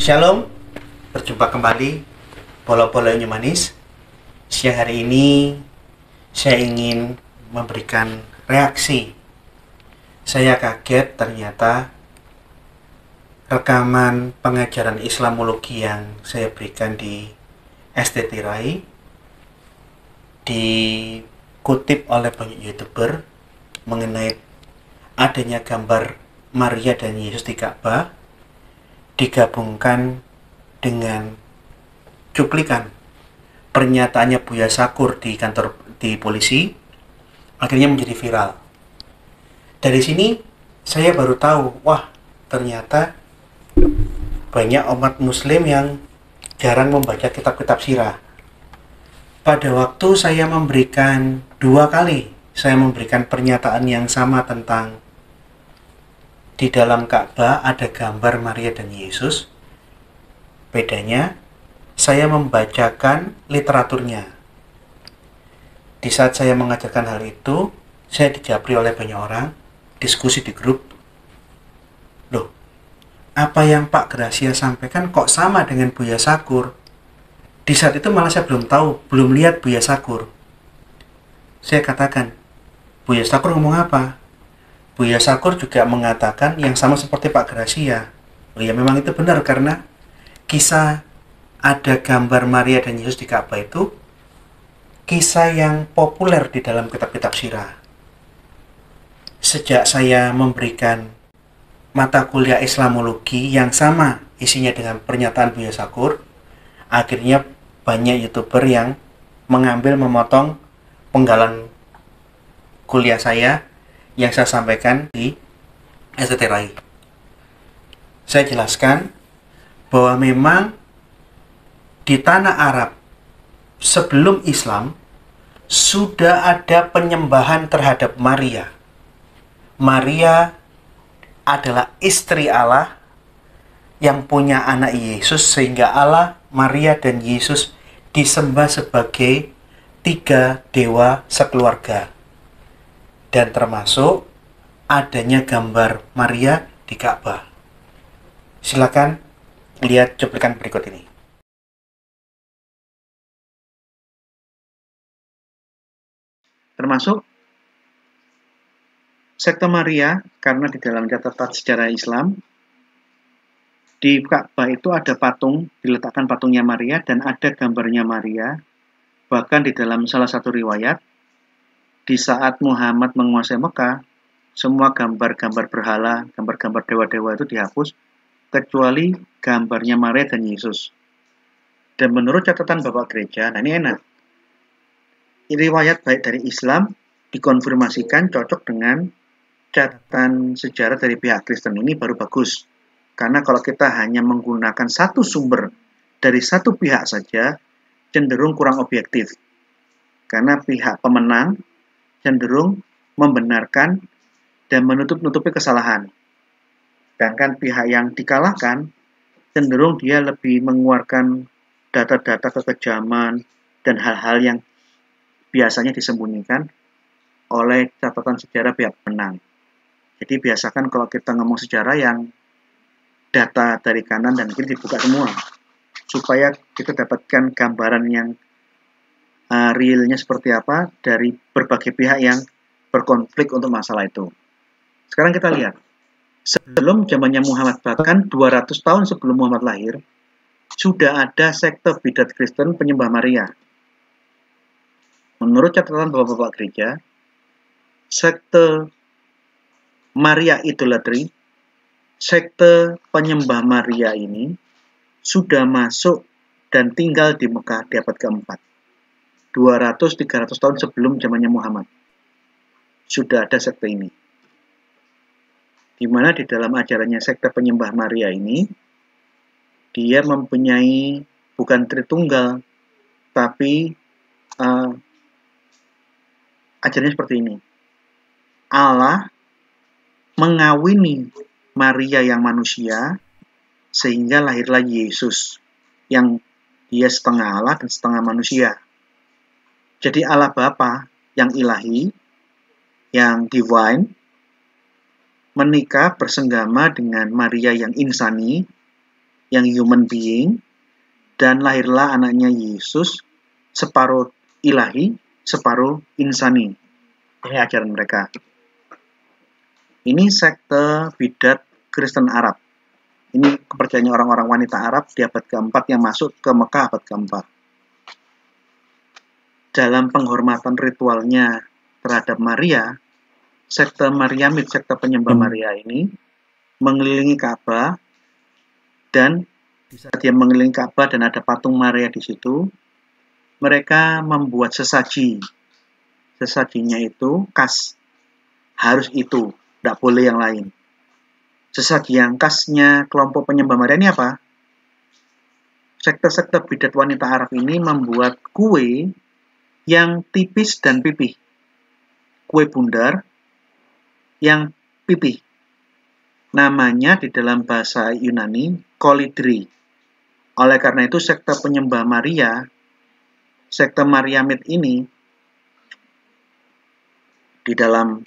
Shalom, berjumpa kembali Bola-bola Unyu Manis. Siang hari ini saya ingin memberikan reaksi. Saya kaget ternyata rekaman pengajaran Islamologi yang saya berikan di STT Rai dikutip oleh banyak YouTuber mengenai adanya gambar Maria dan Yesus di Ka'bah digabungkan dengan cuplikan pernyataannya Buya Syakur di kantor di polisi, akhirnya menjadi viral. Dari sini saya baru tahu, wah ternyata banyak umat muslim yang jarang membaca kitab-kitab sirah. Pada waktu saya memberikan 2 kali, saya memberikan pernyataan yang sama tentang di dalam Ka'bah ada gambar Maria dan Yesus. Bedanya, saya membacakan literaturnya. Di saat saya mengajarkan hal itu, saya dijabri oleh banyak orang, diskusi di grup. Loh, apa yang Pak Gracia sampaikan kok sama dengan Buya Syakur? Di saat itu malah saya belum tahu, belum lihat Buya Syakur. Saya katakan, Buya Syakur ngomong apa? Buya Syakur juga mengatakan yang sama seperti Pak Gracia. Oh ya, memang itu benar karena kisah ada gambar Maria dan Yesus di Ka'bah itu kisah yang populer di dalam kitab-kitab sirah. Sejak saya memberikan mata kuliah Islamologi yang sama isinya dengan pernyataan Buya Syakur, akhirnya banyak YouTuber yang mengambil memotong penggalan kuliah saya yang saya sampaikan di STT Rai. Saya jelaskan bahwa memang di tanah Arab sebelum Islam sudah ada penyembahan terhadap Maria. Maria adalah istri Allah yang punya anak Yesus, sehingga Allah, Maria, dan Yesus disembah sebagai 3 dewa sekeluarga. Dan termasuk adanya gambar Maria di Ka'bah. Silakan lihat cuplikan berikut ini. Termasuk sekte Maria, karena di dalam catatan sejarah Islam di Ka'bah itu ada patung, diletakkan patungnya Maria dan ada gambarnya Maria. Bahkan di dalam salah satu riwayat, di saat Muhammad menguasai Mekah, semua gambar-gambar berhala, gambar-gambar dewa-dewa itu dihapus, kecuali gambarnya Maria dan Yesus. Dan menurut catatan Bapak Gereja, nah ini enak, riwayat baik dari Islam dikonfirmasikan cocok dengan catatan sejarah dari pihak Kristen ini baru bagus. Karena kalau kita hanya menggunakan satu sumber dari satu pihak saja, cenderung kurang objektif. Karena pihak pemenang cenderung membenarkan dan menutup-nutupi kesalahan. Sedangkan pihak yang dikalahkan cenderung dia lebih mengeluarkan data-data kekejaman dan hal-hal yang biasanya disembunyikan oleh catatan sejarah pihak pemenang. Jadi biasakan kalau kita ngomong sejarah yang data dari kanan dan kiri dibuka semua, supaya kita dapatkan gambaran yang realnya seperti apa dari berbagai pihak yang berkonflik untuk masalah itu. Sekarang kita lihat, sebelum zamannya Muhammad, bahkan 200 tahun sebelum Muhammad lahir, sudah ada sekte bidat Kristen penyembah Maria. Menurut catatan Bapak-Bapak Gereja, sekte Maria Idolatry, sekte penyembah Maria ini sudah masuk dan tinggal di Mekah di abad keempat. 200-300 tahun sebelum zamannya Muhammad. Sudah ada sekte ini. Di mana di dalam ajarannya sekte penyembah Maria ini, dia mempunyai bukan Tritunggal, tapi ajarannya seperti ini. Allah mengawini Maria yang manusia, sehingga lahirlah Yesus, yang dia setengah Allah dan setengah manusia. Jadi Allah Bapa yang ilahi, yang divine, menikah bersenggama dengan Maria yang insani, yang human being, dan lahirlah anaknya Yesus, separuh ilahi, separuh insani. Ini ajaran mereka. Ini sekte bidat Kristen Arab. Ini kepercayaan orang-orang wanita Arab di abad keempat yang masuk ke Mekah abad keempat. Dalam penghormatan ritualnya terhadap Maria, sekte Maryamid, sekte penyembah Maria ini mengelilingi Ka'bah, dan di saat dia mengelilingi Ka'bah dan ada patung Maria di situ, mereka membuat sesaji. Sesajinya itu khas, harus itu, tidak boleh yang lain. Sesaji yang khasnya kelompok penyembah Maria ini apa? Sekte-sekte bidat wanita Arab ini membuat kue yang tipis dan pipih. Kue bundar yang pipih. Namanya di dalam bahasa Yunani kolidri. Oleh karena itu sekte penyembah Maria, sekte Maryamid ini, di dalam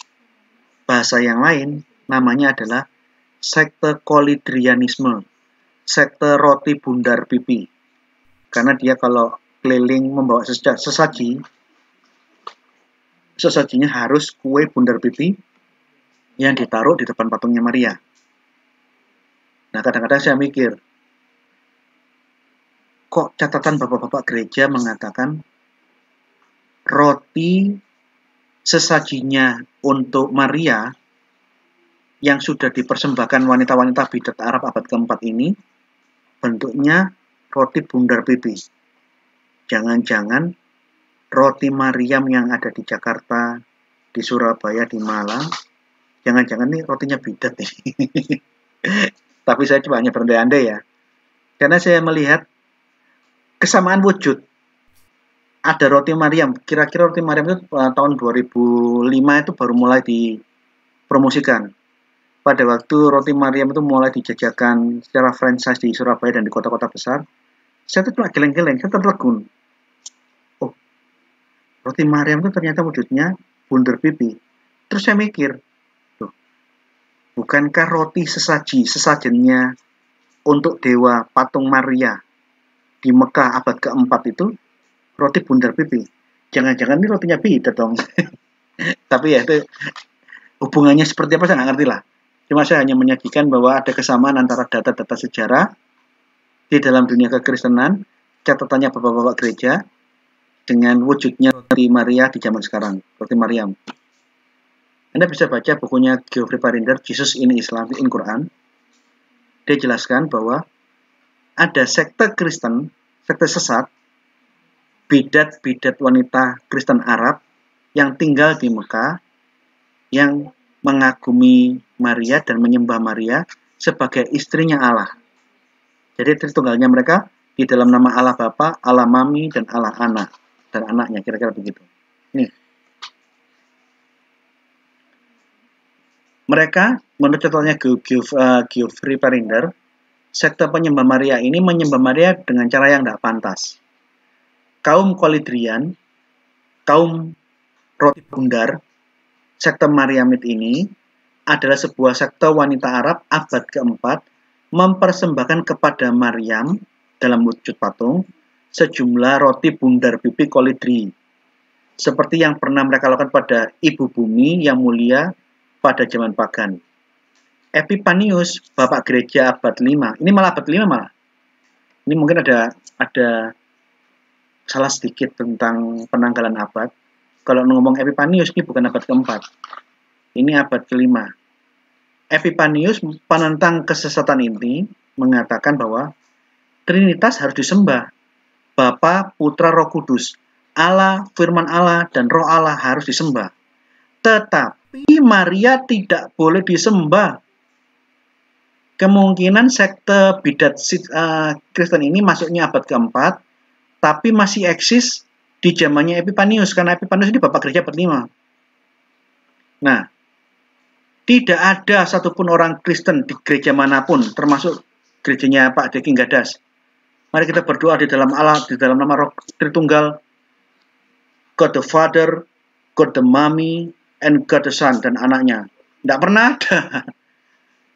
bahasa yang lain namanya adalah sekte kolidrianisme, sekte roti bundar pipi. Karena dia kalau keliling membawa sesajinya harus kue bundar pipi yang ditaruh di depan patungnya Maria. Nah, kadang-kadang saya mikir, kok catatan bapak-bapak gereja mengatakan roti sesajinya untuk Maria yang sudah dipersembahkan wanita-wanita bidat Arab abad keempat ini bentuknya roti bundar pipi. Jangan-jangan roti Maryam yang ada di Jakarta, di Surabaya, di Malang, jangan-jangan nih rotinya bidat nih. Tapi saya cuma hanya berandai-andai ya. Karena saya melihat kesamaan wujud. Ada roti Maryam, kira-kira roti Maryam itu tahun 2005 itu baru mulai dipromosikan. Pada waktu roti Maryam itu mulai dijajakan secara franchise di Surabaya dan di kota-kota besar, saya tuh cuma geleng-geleng, saya tertegun. Oh, roti Maryam itu ternyata wujudnya bundar pipi. Terus saya mikir, tuh, bukankah roti sesajennya untuk dewa patung Maria di Mekah abad keempat itu roti bundar pipi? Jangan-jangan ini rotinya bidat dong. Tapi ya itu hubungannya seperti apa saya nggak ngerti lah. Cuma saya hanya menyajikan bahwa ada kesamaan antara data-data sejarah di dalam dunia kekristenan, catatannya bapak-bapak gereja, dengan wujudnya roti Maria di zaman sekarang, roti Maryam. Anda bisa baca bukunya Geoffrey Parinder, Jesus in Islam, in Quran. Dia jelaskan bahwa ada sekte Kristen, sekte sesat, bidat-bidat wanita Kristen Arab yang tinggal di Mekah, yang mengagumi Maria dan menyembah Maria sebagai istrinya Allah. Jadi tritunggalnya mereka di dalam nama Allah Bapa, Allah Mami, dan Allah Anak dan anaknya, kira-kira begitu. Nih. Mereka, menurut contohnya Geoffrey Parinder, sekte penyembah Maria ini menyembah Maria dengan cara yang tidak pantas. Kaum kolidrian, kaum roti bundar, sekte Maryamid ini adalah sebuah sekte wanita Arab abad keempat mempersembahkan kepada Maryam dalam wujud patung sejumlah roti bundar pipi kolidri, seperti yang pernah mereka lakukan pada Ibu Bumi yang mulia pada zaman pagan. Epipanius, bapak gereja abad 5, ini malah abad 5 malah. Ini mungkin ada salah sedikit tentang penanggalan abad. Kalau ngomong Epipanius ini bukan abad keempat, ini abad kelima. Epipanius, penentang kesesatan ini, mengatakan bahwa Trinitas harus disembah. Bapa, Putra, Roh Kudus, Allah, Firman Allah, dan Roh Allah harus disembah. Tetapi Maria tidak boleh disembah. Kemungkinan sekte bidat Kristen ini masuknya abad keempat, tapi masih eksis di zamannya Epipanius, karena Epipanius ini bapak gereja abad 5. Nah, tidak ada satupun orang Kristen di gereja manapun, termasuk gerejanya Pak Deking Gadas. Mari kita berdoa di dalam Allah, di dalam nama Roh Tritunggal, God the Father, God the Mommy, and God the Son, dan anaknya. Tidak pernah ada.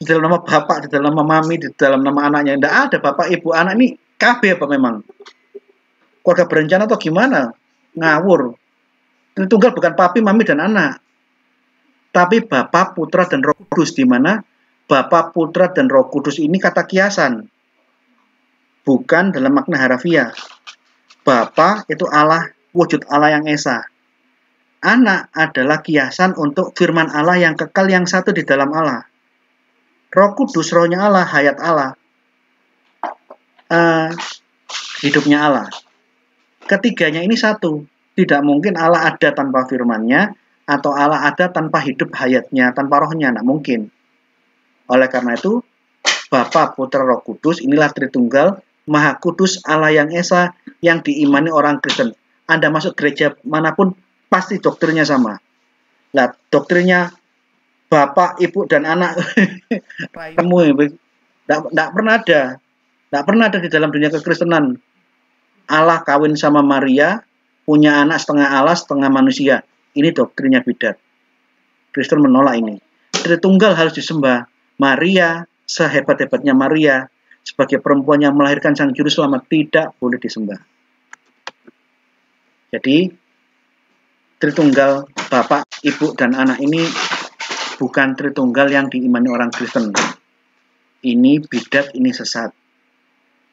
di dalam nama bapak, di dalam nama mami, di dalam nama anaknya. Tidak ada bapak, ibu, anak ini KB apa memang? Keluarga berencana atau gimana? Ngawur. Tritunggal bukan papi, mami, dan anak. Tapi Bapa, Putra, dan Roh Kudus, di mana Bapa, Putra, dan Roh Kudus ini kata kiasan, bukan dalam makna harafiah. Bapa itu Allah, wujud Allah yang esa. Anak adalah kiasan untuk firman Allah yang kekal yang satu di dalam Allah. Roh Kudus, rohnya Allah, hayat Allah, hidupnya Allah. Ketiganya ini satu. Tidak mungkin Allah ada tanpa firman-Nya, atau Allah ada tanpa hidup hayatnya, tanpa rohnya. Tidak mungkin. Oleh karena itu, Bapa, Putra, Roh Kudus, inilah Tritunggal, Maha Kudus, Allah yang Esa, yang diimani orang Kristen. Anda masuk gereja manapun, pasti doktrinnya sama. Nah, doktrinnya Bapak, Ibu, dan anak, tidak pernah ada. Tidak pernah ada di dalam dunia kekristenan. Allah kawin sama Maria, punya anak setengah Allah, setengah manusia. Ini doktrinnya bidat. Kristen menolak ini. Tritunggal harus disembah. Maria, sehebat-hebatnya Maria, sebagai perempuan yang melahirkan sang juru selamat, tidak boleh disembah. Jadi, Tritunggal, Bapak, Ibu, dan anak ini bukan Tritunggal yang diimani orang Kristen. Ini bidat, ini sesat.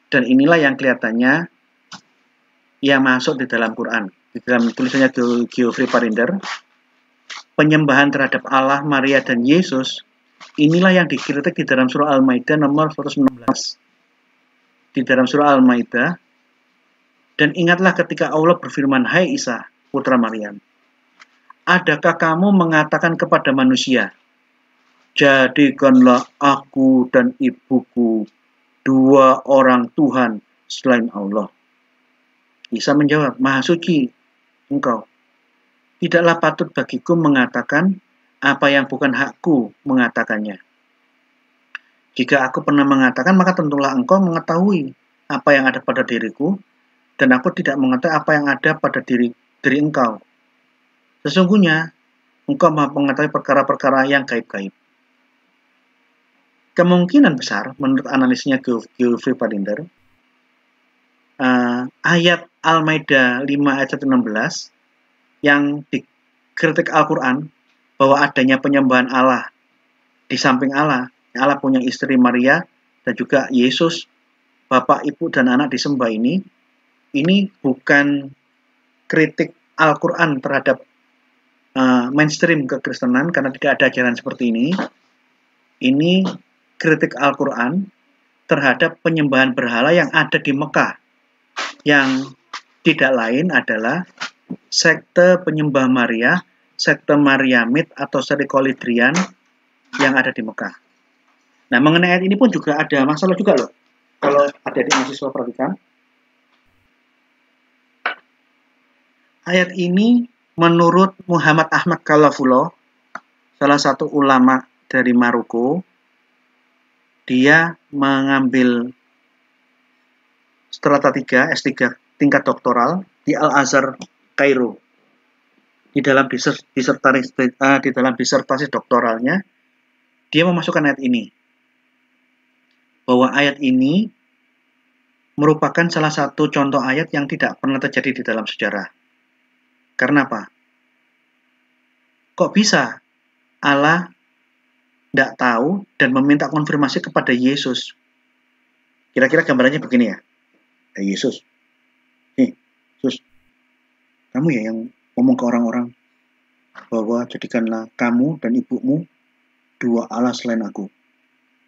Dan inilah yang kelihatannya yang masuk di dalam Quran. Di dalam tulisannya Geoffrey Parinder, penyembahan terhadap Allah, Maria, dan Yesus, inilah yang dikritik di dalam surah Al-Maidah nomor 116. Di dalam surah Al-Maidah, dan ingatlah ketika Allah berfirman, hai Isa, putra Maryam, adakah kamu mengatakan kepada manusia, jadikanlah aku dan ibuku dua orang Tuhan selain Allah. Isa menjawab, Maha suci engkau. Tidaklah patut bagiku mengatakan apa yang bukan hakku mengatakannya. Jika aku pernah mengatakan, maka tentulah engkau mengetahui apa yang ada pada diriku, dan aku tidak mengetahui apa yang ada pada diri engkau. Sesungguhnya, engkau maha mengetahui perkara-perkara yang gaib-gaib. Kemungkinan besar, menurut analisnya Geoffrey Parinder, ayat Al-Maidah 5 ayat 16 yang dikritik Al-Quran bahwa adanya penyembahan Allah di samping Allah punya istri Maria dan juga Yesus, Bapak, Ibu, dan anak disembah ini bukan kritik Al-Quran terhadap mainstream kekristenan karena tidak ada ajaran seperti ini. Ini kritik Al-Quran terhadap penyembahan berhala yang ada di Mekah, yang tidak lain adalah sekte penyembah Maria, sekte Mariamid atau Serikolidrian yang ada di Mekah. Nah, mengenai ayat ini pun juga ada masalah juga loh. Kalau adik-adik mahasiswa perhatikan, ayat ini menurut Muhammad Ahmad Khalafullah, salah satu ulama dari Maroko, dia mengambil strata 3, S3 tingkat doktoral di Al-Azhar, Kairo. Di dalam disertasi doktoralnya, dia memasukkan ayat ini. Bahwa ayat ini merupakan salah satu contoh ayat yang tidak pernah terjadi di dalam sejarah. Karena apa? Kok bisa Allah tidak tahu dan meminta konfirmasi kepada Yesus? Kira-kira gambarannya begini ya. Yesus, Yesus, kamu ya yang ngomong ke orang-orang bahwa jadikanlah kamu dan ibumu dua Allah selain aku.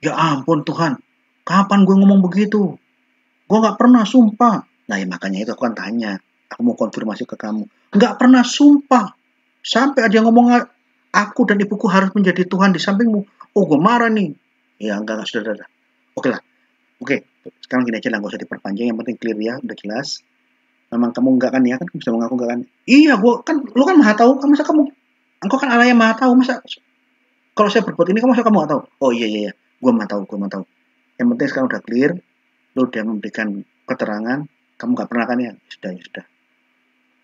Ya ampun Tuhan, kapan gue ngomong begitu? Gue gak pernah sumpah. Nah ya makanya itu aku kan tanya, aku mau konfirmasi ke kamu. Gak pernah sumpah. Sampai ada yang ngomong aku dan ibuku harus menjadi Tuhan di sampingmu. Oh gue marah nih. Ya enggak sudah. Oke lah. Oke, sekarang gini aja lah, gak usah diperpanjang. Yang penting clear ya, udah jelas. Memang kamu enggak kan ya, kan bisa mengaku enggak kan? Iya, lu kan maha tahu. Masa engkau kan Allah yang maha tahu. Masa kalau saya berbuat ini, masa kamu gak tahu? Oh iya. Gue maha tahu. Yang penting sekarang udah clear. Lu udah memberikan keterangan. Kamu gak pernah kan ya? Sudah.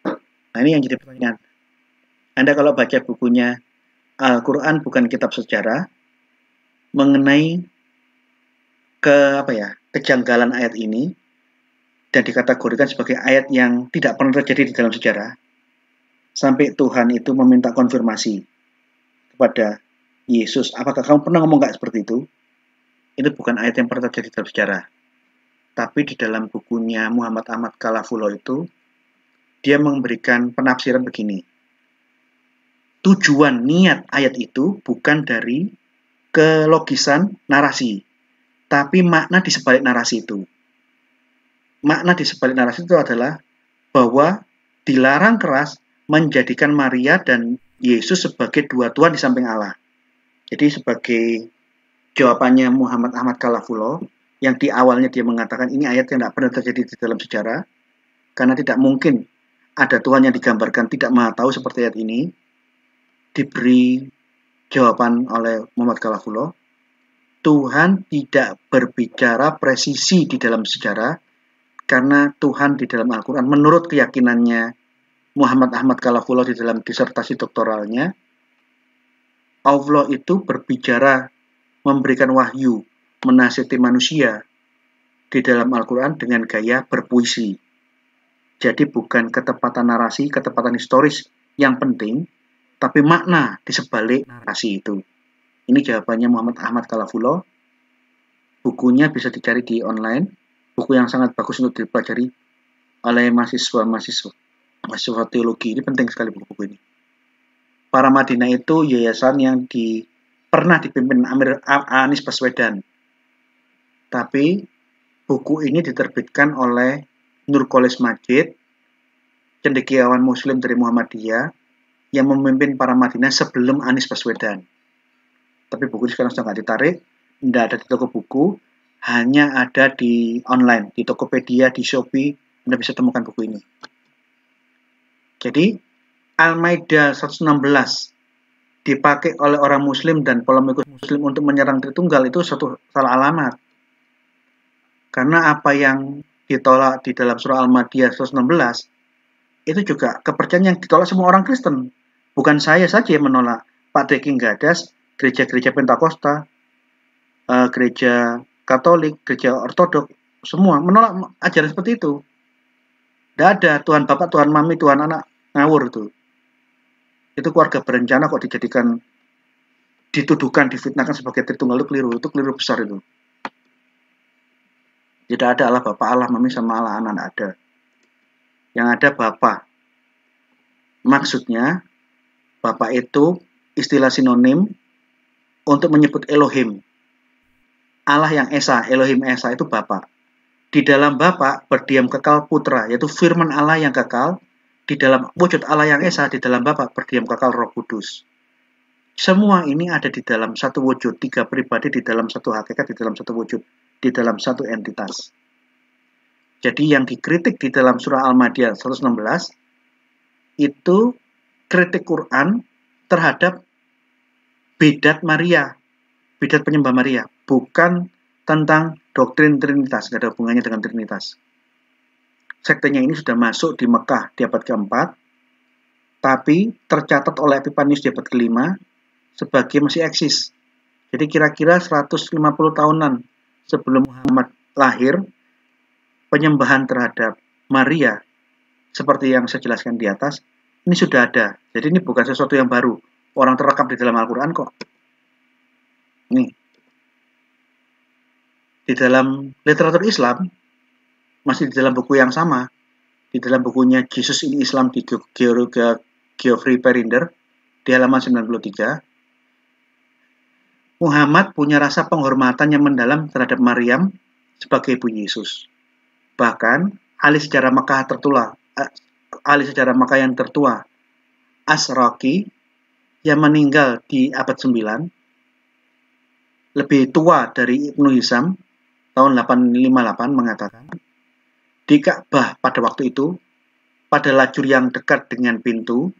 Nah ini yang jadi pertanyaan. Anda kalau baca bukunya Al-Quran bukan kitab sejarah, mengenai kejanggalan ayat ini dan dikategorikan sebagai ayat yang tidak pernah terjadi di dalam sejarah, sampai Tuhan itu meminta konfirmasi kepada Yesus, apakah kamu pernah ngomong nggak seperti itu? Itu bukan ayat yang pernah terjadi dalam sejarah. Tapi di dalam bukunya Muhammad Ahmad Kalafulo itu, dia memberikan penafsiran begini. Tujuan niat ayat itu bukan dari kelogisan narasi, tapi makna di sebalik narasi itu. Makna di sebalik narasi itu adalah bahwa dilarang keras menjadikan Maria dan Yesus sebagai dua Tuhan di samping Allah. Jadi sebagai jawabannya Muhammad Ahmad Kalafulo, yang di awalnya dia mengatakan ini ayat yang tidak pernah terjadi di dalam sejarah, karena tidak mungkin ada Tuhan yang digambarkan tidak maha tahu seperti ayat ini, diberi jawaban oleh Muhammad Kalafulo, Tuhan tidak berbicara presisi di dalam sejarah, karena Tuhan di dalam Al-Quran, menurut keyakinannya Muhammad Ahmad Kalafulo di dalam disertasi doktoralnya, Allah itu berbicara, memberikan wahyu, menasihati manusia di dalam Al-Quran dengan gaya berpuisi. Jadi bukan ketepatan narasi, ketepatan historis yang penting, tapi makna di sebalik narasi itu. Ini jawabannya Muhammad Ahmad Kalafulo. Bukunya bisa dicari di online. Buku yang sangat bagus untuk dipelajari oleh mahasiswa teologi. Ini penting sekali buku-buku ini. Para Madinah itu yayasan yang pernah dipimpin Anies Baswedan. Tapi buku ini diterbitkan oleh Nurkolis Majid, cendekiawan Muslim dari Muhammadiyah, yang memimpin para Madinah sebelum Anies Baswedan. Tapi buku ini sekarang sudah nggak ditarik, tidak ada di toko buku, hanya ada di online, di Tokopedia, di Shopee, Anda bisa temukan buku ini. Jadi, Al-Maidah 116 dipakai oleh orang Muslim dan polemikus Muslim untuk menyerang Tritunggal itu suatu salah alamat. Karena apa yang ditolak di dalam surah Al-Maidah 116 itu juga kepercayaan yang ditolak semua orang Kristen. Bukan saya saja yang menolak. Pak Deki Gadas, gereja-gereja Pentakosta, gereja Katolik, gereja Ortodok, semua menolak ajaran seperti itu. Tidak ada Tuhan Bapak, Tuhan Mami, Tuhan Anak, ngawur itu. Itu keluarga berencana kok dituduhkan, difitnahkan sebagai Tritunggal, itu keliru besar itu. Tidak ada Allah Bapak, Allah Mami, sama Allah Anak, tidak ada. Yang ada Bapak. Maksudnya, Bapak itu istilah sinonim untuk menyebut Elohim. Allah yang Esa, Elohim Esa itu Bapa. Di dalam Bapa berdiam kekal Putra, yaitu firman Allah yang kekal. Di dalam wujud Allah yang Esa, di dalam Bapa berdiam kekal Roh Kudus. Semua ini ada di dalam satu wujud, tiga pribadi di dalam satu hakikat, di dalam satu wujud, di dalam satu entitas. Jadi yang dikritik di dalam surah Al-Maidah 116 itu kritik Quran terhadap bidat Maria, bidat penyembah Maria, bukan tentang doktrin Trinitas, tidak ada hubungannya dengan Trinitas. Sektenya ini sudah masuk di Mekah di abad keempat, tapi tercatat oleh Epipanius di abad kelima sebagai masih eksis. Jadi kira-kira 150 tahunan sebelum Muhammad lahir, penyembahan terhadap Maria, seperti yang saya jelaskan di atas, ini sudah ada. Jadi ini bukan sesuatu yang baru. Orang terekam di dalam Al-Quran kok. Nih. Di dalam literatur Islam, masih di dalam buku yang sama, di dalam bukunya Jesus in Islam di Geoffrey Perinder, di halaman 93, Muhammad punya rasa penghormatan yang mendalam terhadap Maryam sebagai ibu Yesus. Bahkan, ahli sejarah Makkah yang tertua, Asraqi, yang meninggal di abad 9, lebih tua dari Ibnu Hisham, tahun 858, mengatakan, di Ka'bah pada waktu itu, pada lajur yang dekat dengan pintu,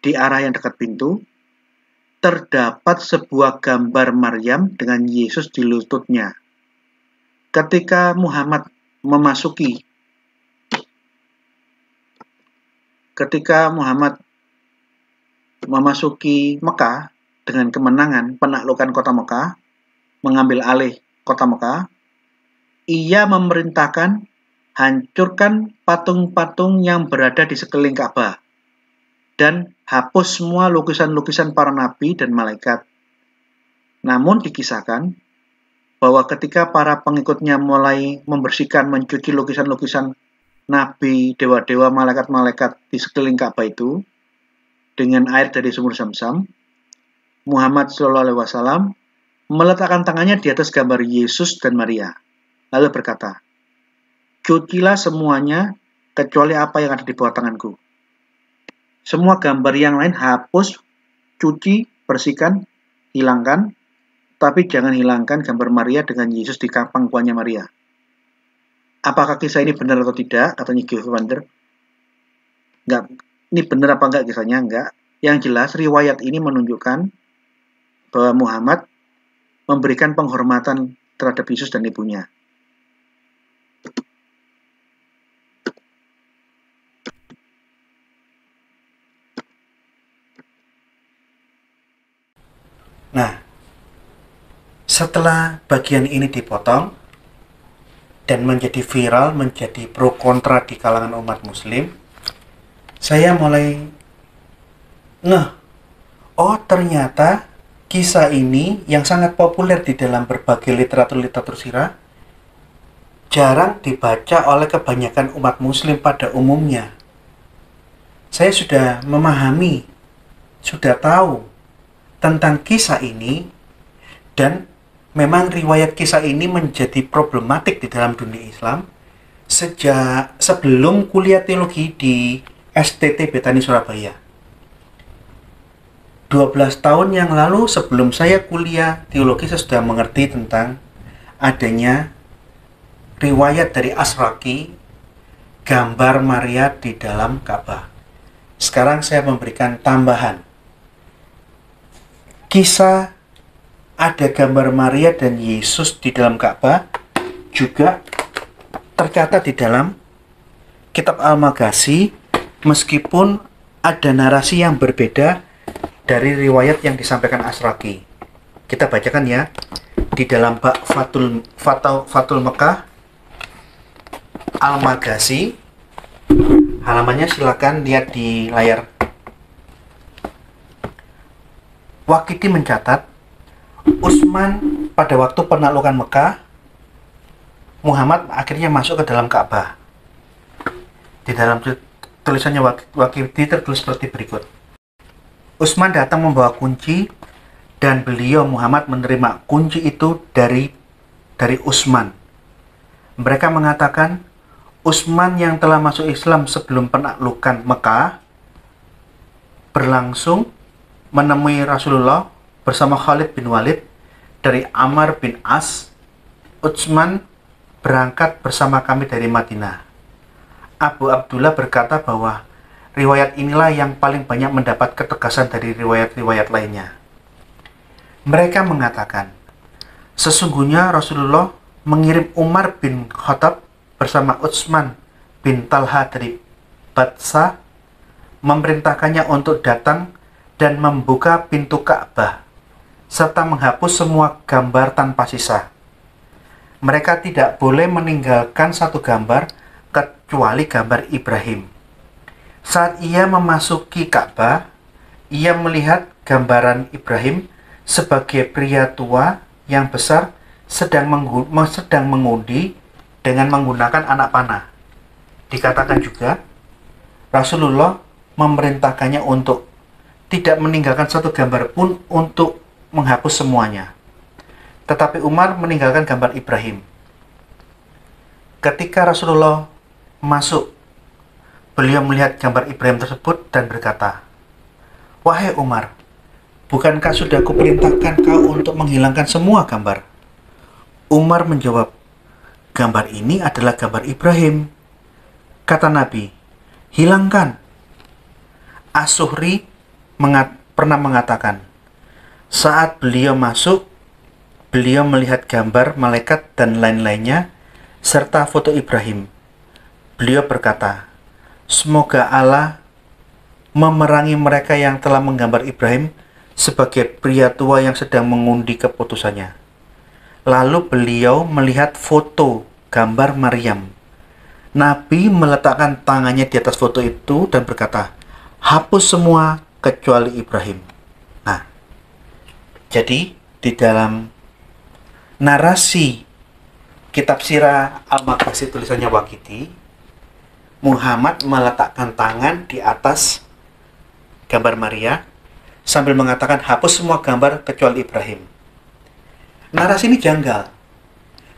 di arah yang dekat pintu, terdapat sebuah gambar Maryam dengan Yesus di lututnya. Ketika Muhammad memasuki Mekah dengan kemenangan penaklukan kota Mekah, mengambil alih kota Mekah, ia memerintahkan hancurkan patung-patung yang berada di sekeliling Ka'bah dan hapus semua lukisan-lukisan para nabi dan malaikat. Namun dikisahkan bahwa ketika para pengikutnya mulai membersihkan, mencuci lukisan-lukisan nabi, dewa-dewa, malaikat-malaikat di sekeliling Ka'bah itu dengan air dari sumur Zam-Zam, Muhammad SAW meletakkan tangannya di atas gambar Yesus dan Maria, lalu berkata, "Cucilah semuanya kecuali apa yang ada di bawah tanganku." Semua gambar yang lain hapus, cuci, bersihkan, hilangkan, tapi jangan hilangkan gambar Maria dengan Yesus di pangkuannya Maria. Apakah kisah ini benar atau tidak? Katanya Giovanni Wander. Enggak. Ini benar apa enggak kisahnya? Enggak. Yang jelas riwayat ini menunjukkan bahwa Muhammad memberikan penghormatan terhadap Yesus dan ibunya. Nah, setelah bagian ini dipotong dan menjadi viral, menjadi pro kontra di kalangan umat muslim, saya mulai ngeh, oh ternyata kisah ini yang sangat populer di dalam berbagai literatur sirah jarang dibaca oleh kebanyakan umat muslim pada umumnya. Saya sudah memahami, sudah tahu tentang kisah ini, dan memang riwayat kisah ini menjadi problematik di dalam dunia Islam sejak sebelum kuliah teologi di STT Betani Surabaya. 12 tahun yang lalu sebelum saya kuliah teologi, saya sudah mengerti tentang adanya riwayat dari Asraki, gambar Maria di dalam Ka'bah. Sekarang saya memberikan tambahan. Kisah ada gambar Maria dan Yesus di dalam Ka'bah juga tercatat di dalam kitab Al-Maghazi, meskipun ada narasi yang berbeda dari riwayat yang disampaikan Asraki. Kita bacakan ya, di dalam bab Fatul Mekah Al-Maghazi, halamannya silakan lihat di layar. Waqidi mencatat, Utsman pada waktu penaklukan Mekah, Muhammad akhirnya masuk ke dalam Ka'bah. Di dalam tulisannya Waqidi tertulis seperti berikut. Utsman datang membawa kunci dan beliau Muhammad menerima kunci itu dari Utsman. Mereka mengatakan Utsman yang telah masuk Islam sebelum penaklukan Mekah berlangsung menemui Rasulullah bersama Khalid bin Walid dari Ammar bin As. Utsman berangkat bersama kami dari Madinah. Abu Abdullah berkata bahwa riwayat inilah yang paling banyak mendapat ketegasan dari riwayat-riwayat lainnya. Mereka mengatakan, sesungguhnya Rasulullah mengirim Umar bin Khattab bersama Utsman bin Talha dari Batsa, memerintahkannya untuk datang dan membuka pintu Ka'bah, serta menghapus semua gambar tanpa sisa. Mereka tidak boleh meninggalkan satu gambar kecuali gambar Ibrahim. Saat ia memasuki Ka'bah, ia melihat gambaran Ibrahim sebagai pria tua yang besar sedang mengundi dengan menggunakan anak panah. Dikatakan juga, Rasulullah memerintahkannya untuk tidak meninggalkan satu gambar pun untuk menghapus semuanya. Tetapi Umar meninggalkan gambar Ibrahim. Ketika Rasulullah masuk, beliau melihat gambar Ibrahim tersebut dan berkata, "Wahai Umar, bukankah sudah kuperintahkan kau untuk menghilangkan semua gambar?" Umar menjawab, "Gambar ini adalah gambar Ibrahim." Kata Nabi, "Hilangkan." As-Suhri pernah mengatakan, saat beliau masuk, beliau melihat gambar malaikat dan lain-lainnya, serta foto Ibrahim. Beliau berkata, "Semoga Allah memerangi mereka yang telah menggambar Ibrahim sebagai pria tua yang sedang mengundi keputusannya." Lalu beliau melihat foto gambar Maryam. Nabi meletakkan tangannya di atas foto itu dan berkata, hapus semua kecuali Ibrahim. Nah, jadi di dalam narasi kitab Sirah Al-Maghazi tulisannya Waqidi, Muhammad meletakkan tangan di atas gambar Maria sambil mengatakan hapus semua gambar kecuali Ibrahim. Narasi ini janggal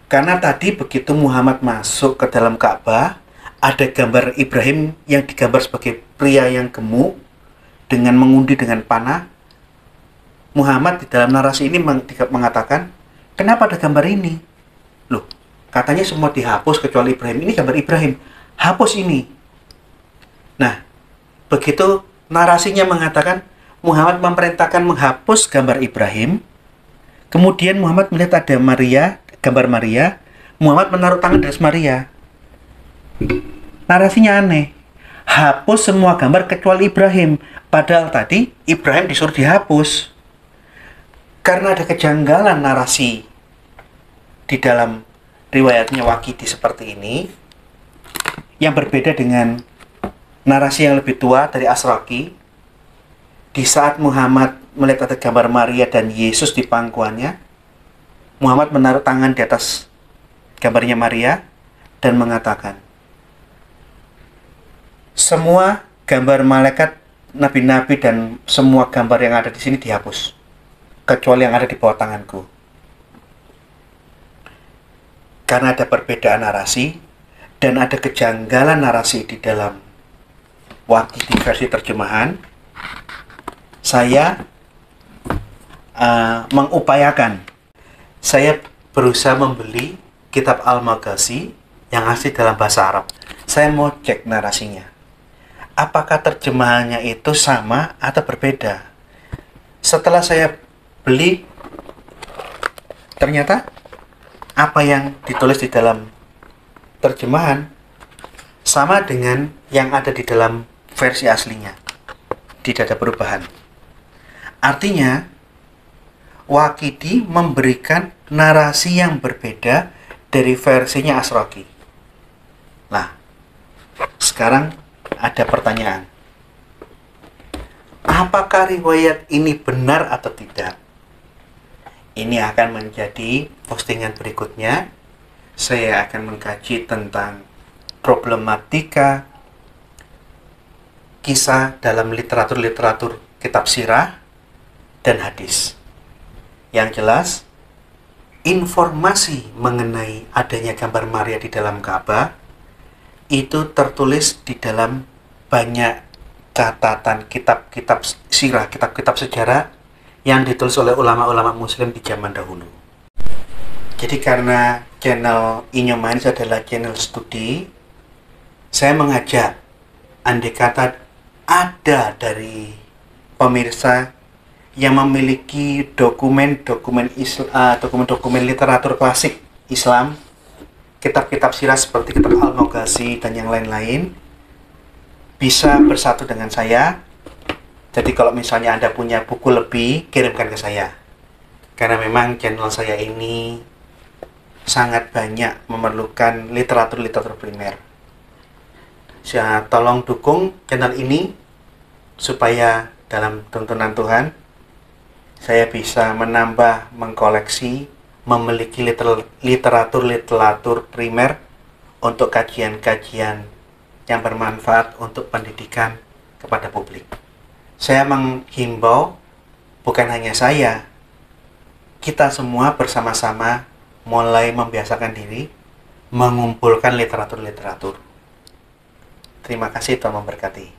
karena tadi begitu Muhammad masuk ke dalam Ka'bah, ada gambar Ibrahim yang digambar sebagai pria yang gemuk dengan mengundi dengan panah. Muhammad di dalam narasi ini mengatakan, kenapa ada gambar ini? Loh, katanya semua dihapus kecuali Ibrahim. Ini gambar Ibrahim, hapus ini. Nah, begitu narasinya mengatakan Muhammad memerintahkan menghapus gambar Ibrahim. Kemudian Muhammad melihat ada Maria, gambar Maria. Muhammad menaruh tangan di atas Maria. Narasinya aneh. Hapus semua gambar kecuali Ibrahim. Padahal tadi Ibrahim disuruh dihapus. Karena ada kejanggalan narasi di dalam riwayatnya Waqidi seperti ini, yang berbeda dengan narasi yang lebih tua dari Asraqi. Di saat Muhammad melihat ada gambar Maria dan Yesus di pangkuannya, Muhammad menaruh tangan di atas gambarnya Maria dan mengatakan, semua gambar malaikat, nabi-nabi dan semua gambar yang ada di sini dihapus, kecuali yang ada di bawah tanganku. Karena ada perbedaan narasi dan ada kejanggalan narasi di dalam Waqidi versi terjemahan, saya saya berusaha membeli kitab Al-Maghazi yang asli dalam bahasa Arab. Saya mau cek narasinya, apakah terjemahannya itu sama atau berbeda. Setelah saya beli, ternyata apa yang ditulis di dalam terjemahan sama dengan yang ada di dalam versi aslinya. Tidak ada perubahan. Artinya, Waqidi memberikan narasi yang berbeda dari versinya Asraqi. Nah, sekarang ada pertanyaan. Apakah riwayat ini benar atau tidak? Ini akan menjadi postingan berikutnya. Saya akan mengkaji tentang problematika kisah dalam literatur kitab sirah dan hadis. Yang jelas, informasi mengenai adanya gambar Maria di dalam Ka'bah itu tertulis di dalam banyak catatan kitab-kitab sirah, kitab-kitab sejarah yang ditulis oleh ulama-ulama muslim di zaman dahulu. Jadi karena channel Inyomanis adalah channel studi, saya mengajak, andai kata ada dari pemirsa yang memiliki dokumen literatur klasik Islam, kitab-kitab sirah seperti kitab Al-Maghazi dan yang lain-lain, bisa bersatu dengan saya. Jadi kalau misalnya Anda punya buku lebih, kirimkan ke saya. Karena memang channel saya ini sangat banyak memerlukan literatur primer. Saya tolong dukung channel ini supaya dalam tuntunan Tuhan saya bisa menambah, mengkoleksi, memiliki literatur primer untuk kajian-kajian yang bermanfaat untuk pendidikan kepada publik. Saya menghimbau, bukan hanya saya, kita semua bersama-sama mulai membiasakan diri mengumpulkan literatur. Terima kasih, Tuhan memberkati.